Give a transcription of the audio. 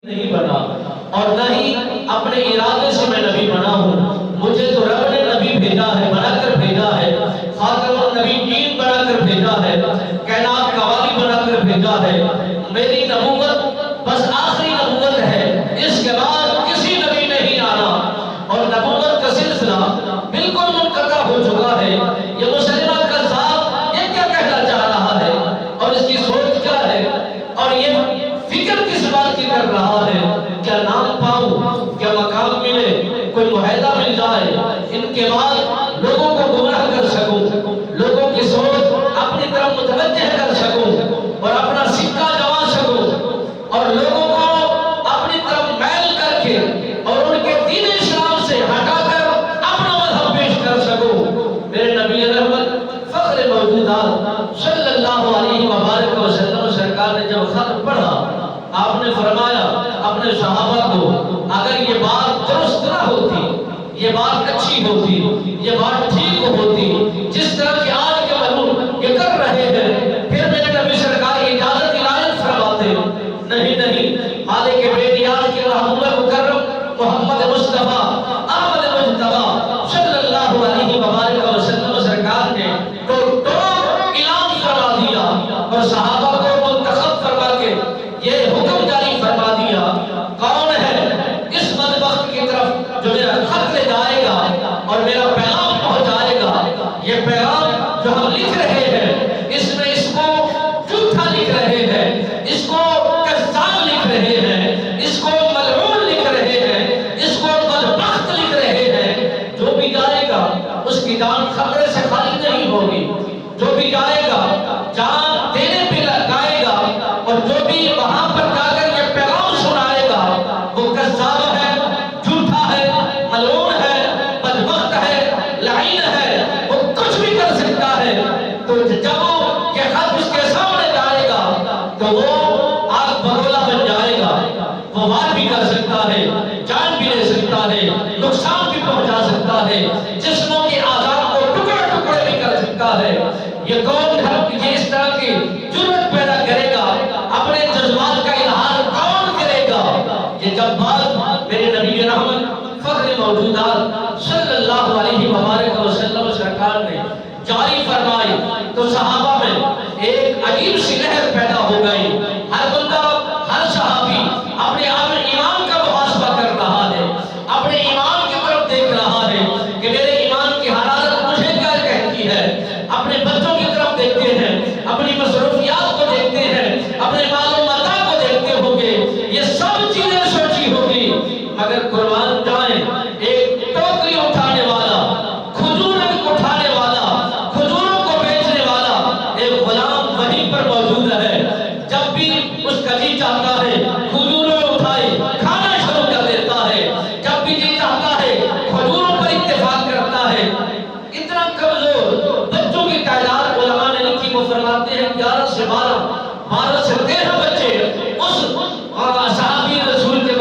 نہیں بنا اور نہ ہی اپنے ارادے سے میں نبی بنا ہوں. مجھے تو رب نے نبی بھیجا ہے، بنا کر بھیجا ہے، خاتم النبیین بنا کر بھیجا ہے، کائنات کا والی بنا کر بھیجا ہے. میری نبوت بس آخری نبوت ہے، اس کے بعد کسی نبی نہیں آنا اور نبوت کا سلسلہ بالکل منقطع ہو چکا ہے. یہ مسلمہ کذاب یہ کیا کہنا چاہ رہا ہے اور اس کی سوچ کیا ہے اور یہ فکر کس بات کی کر رہا ہے؟ کیا نام پاؤں، کیا مقام ملے، کوئی معاہدہ مل جائے، ان کے بعد لوگوں کو گمراہ کر سکوں، لوگوں کی سوچ اپنی طرف متوجہ کر سکوں اور اپنا سکہ جما سکوں اور لوگوں کو اپنی طرف میل کر کے اور ان کے دین اسلام سے ہٹا کر اپنا مذہب پیش کر سکوں. میرے نبی رحمت فخر موجودات صلی اللہ علیہ وآلہ وسلم سرکار نے جب خط پڑھا، آپ نے فرمایا اپنے صحابہ کو، اگر یہ بات درست نہ ہوتی، یہ بات اچھی ہوتی، یہ بات ٹھیک ہوتی، جس طرح کہ آج کے ملوک یہ کر رہے ہیں، پھر میرے نبی سرکار اجازت عنایت فرماتے. نہیں، مالک بے نیاز کے رحمت مکرم محمد مصطفیٰ احمد مجتبیٰ صلی اللہ علیہ وآلہ وسلم سرکار نے تو اعلان فرما دیا اور صحابہ کو منتخب فرما کے یہ حکم جاری فرما دیا، کون ہے اس بدبخت کی طرف جو میرا خط لے جائے گا اور میرا پیغام پہنچائے گا؟ یہ پیغام جو ہم لکھ رہے ہیں اس میں اس کو جھوٹا لکھ رہے ہیں، اس کو کذاب لکھ رہے ہیں، اس کو ملعون لکھ رہے ہیں، اس کو بدبخت لکھ رہے ہیں. جو بھی جائے گا اس کی جان خطرے سے خالی نہیں ہوگی، جو بھی جائے گا جان دینے پہ لگائے گا اور جو بھی وہاں پر جا کر یہ پیغام سنائے گا وہ کذاب ہے، جھوٹا ہے، ملعون ہے، بدبخت ہے، لعین ہے، وہ کچھ بھی کر سکتا ہے. تو جب یہ خط اس کے سامنے جائے گا تو وہ آگ بگولا بن جائے گا، وہ وار بھی کر سکتا ہے، جان بھی لے سکتا ہے، نقصان بھی پہنچا سکتا ہے، جسموں کے اعضاء کو ٹکڑے ٹکڑے بھی کر سکتا ہے. یہ کون ہے یہ اس طرح کی جرأت پیدا کرے گا؟ اپنے جذبات کا اظہار کون کرے گا؟ یہ جب بات میرے نبی رحمت فخر موجودات صلی اللہ علیہ وآلہ وسلم سرکار نے جاری فرمائی تو صحابہ میں ایک عجیب سی لہر پیدا ہو گئی. ہر بندہ، ہر صحابی اپنے ایمان کا محاسبہ کر رہا ہے، اپنے ایمان کی طرف دیکھ رہا ہے کہ میرے ایمان کی حرارت مجھے کیا کہتی ہے. اپنے بچوں کی طرف دیکھتے ہیں، اپنی مصروفیات کو دیکھتے ہیں، اپنے مال و متاع کو دیکھتے ہوں گے، یہ سب چیزیں سوچی ہوگی. مگر قربان جائیں، ایک ٹوکری اٹھانے والا، کھجور اٹھانے والا، کھجوروں کو بیچنے والا ایک غلام وہیں پر موجود ہے. جب بھی اس کا جی چاہتا ہے کھجوروں اٹھائے کھانا شروع کر دیتا ہے، جب بھی جی چاہتا ہے کھجوروں پر اتفاق کرتا ہے. اتنا کمزور بچوں کی تعداد علماء نے لکھی، وہ فرماتے ہیں 11 سے 12 سے 13 بچے